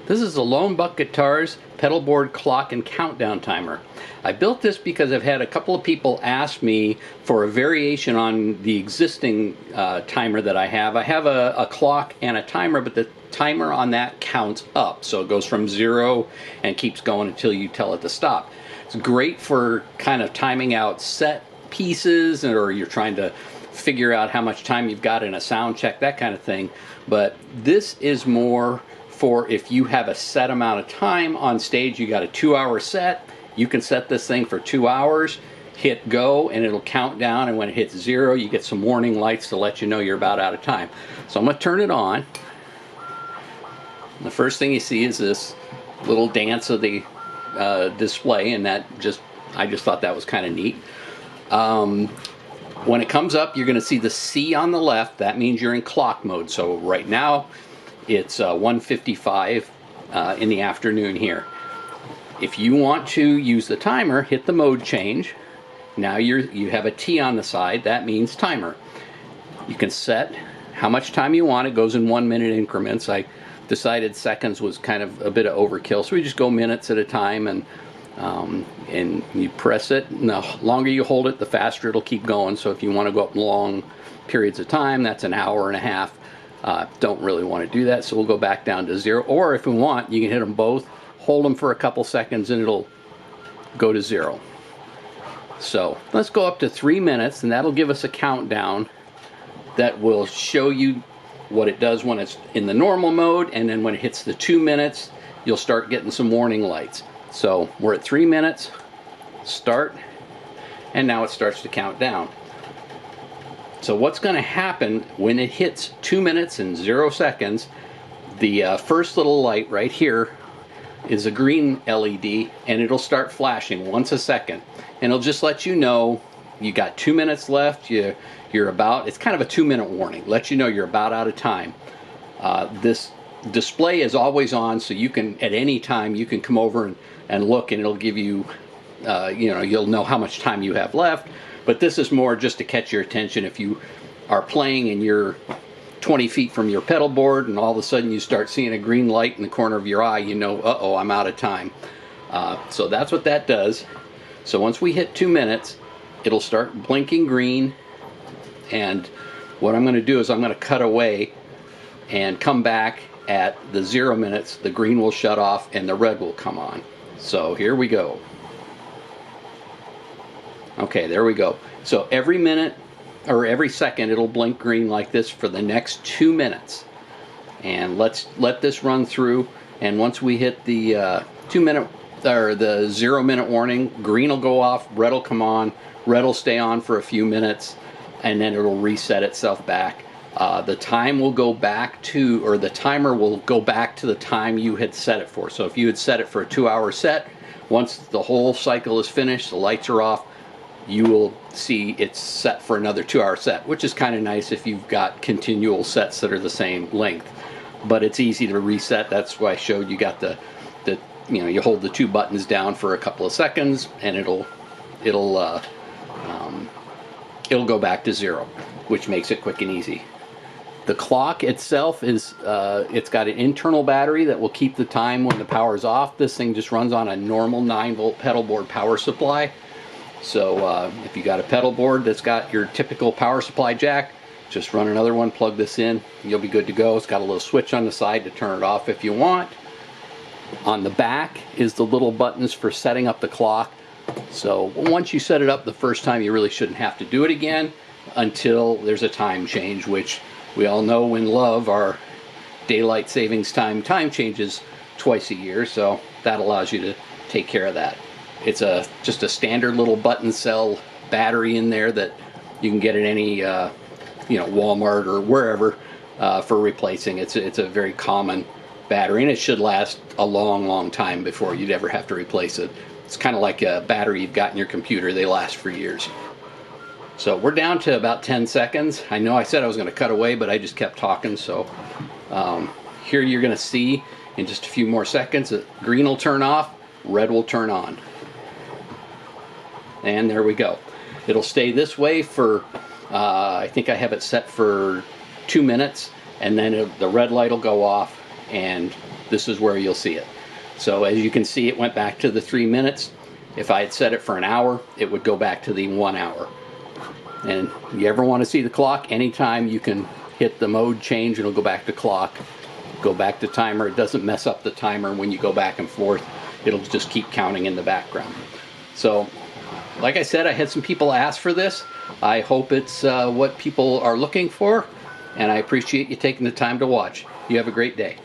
This is the Lone Buck Guitars pedalboard clock and countdown timer. I built this because I've had a couple of people ask me for a variation on the existing timer that I have. I have a clock and a timer, but the timer on that counts up. So it goes from 0 and keeps going until you tell it to stop. It's great for kind of timing out set pieces, or you're trying to figure out how much time you've got in a sound check, that kind of thing. But this is more for if you have a set amount of time on stage. You got a 2-hour set, you can set this thing for 2 hours, hit go, and it'll count down, and when it hits 0 you get some warning lights to let you know you're about out of time. So I'm going to turn it on. The first thing you see is this little dance of the display, and I just thought that was kind of neat. When it comes up, you're going to see the C on the left. That means you're in clock mode. So right now it's 1:55 in the afternoon here. If you want to use the timer, hit the mode change. Now you have a T on the side. That means timer. You can set how much time you want. It goes in 1-minute increments. I decided seconds was kind of a bit of overkill, so we just go minutes at a time, and you press it. And the longer you hold it, the faster it'll keep going. So if you want to go up long periods of time, that's an hour and a half. Don't really want to do that, so we'll go back down to 0. Or if we want, you can hit them both, hold them for a couple seconds, and it'll go to 0. So let's go up to 3 minutes, and that'll give us a countdown that will show you what it does when it's in the normal mode, and then when it hits the 2 minutes, you'll start getting some warning lights. So we're at 3 minutes, start, and now it starts to count down. So what's going to happen when it hits 2 minutes and 0 seconds, the first little light right here is a green LED, and it'll start flashing once a second. And it'll just let you know you got 2 minutes left, you're about, it's kind of a 2-minute warning, let you know you're about out of time. This display is always on, so you can, at any time, you can come over and look, and it'll give you, you'll know how much time you have left. But this is more just to catch your attention. If you are playing and you're 20 feet from your pedal board, and all of a sudden you start seeing a green light in the corner of your eye, you know, uh-oh, I'm out of time. So that's what that does. So once we hit 2 minutes, it'll start blinking green, and what I'm going to do is I'm going to cut away and come back at the 0 minutes. The green will shut off and the red will come on. So here we go. Okay, there we go. So every minute or every second it'll blink green like this for the next 2 minutes. And let's let this run through, and once we hit the 2 minute or the 0 minute warning, green will go off, red will come on, red will stay on for a few minutes, and then it'll reset itself back. The time will go back to, or the timer will go back to the time you had set it for. So if you had set it for a 2-hour set, once the whole cycle is finished, the lights are off, you will see it's set for another 2-hour set, which is kind of nice if you've got continual sets that are the same length. But it's easy to reset. That's why I showed you got the you hold the 2 buttons down for a couple of seconds, and it'll go back to 0, which makes it quick and easy. The clock itself is, it's got an internal battery that will keep the time when the power's off. This thing just runs on a normal 9-volt pedal board power supply. So if you got a pedal board that's got your typical power supply jack, just run another one, plug this in, you'll be good to go. It's got a little switch on the side to turn it off if you want. On the back is the little buttons for setting up the clock. So once you set it up the first time, you really shouldn't have to do it again until there's a time change, which we all know in love our daylight savings time changes twice a year, so that allows you to take care of that. It's just a standard little button cell battery in there that you can get at any Walmart or wherever for replacing. It's a very common battery, and it should last a long time before you'd ever have to replace it. It's kind of like a battery you've got in your computer. They last for years. So we're down to about 10 seconds. I know I said I was going to cut away, but I just kept talking. So here you're going to see in just a few more seconds that green will turn off, red will turn on. And there we go. It'll stay this way for, I think I have it set for 2 minutes, and then the red light will go off, and this is where you'll see it. So as you can see, it went back to the 3 minutes. If I had set it for an hour, it would go back to the 1 hour. And you ever want to see the clock, anytime you can hit the mode change, it'll go back to clock, go back to timer. It doesn't mess up the timer when you go back and forth. It'll just keep counting in the background. So, like I said, I had some people ask for this. I hope it's what people are looking for, and I appreciate you taking the time to watch. You have a great day.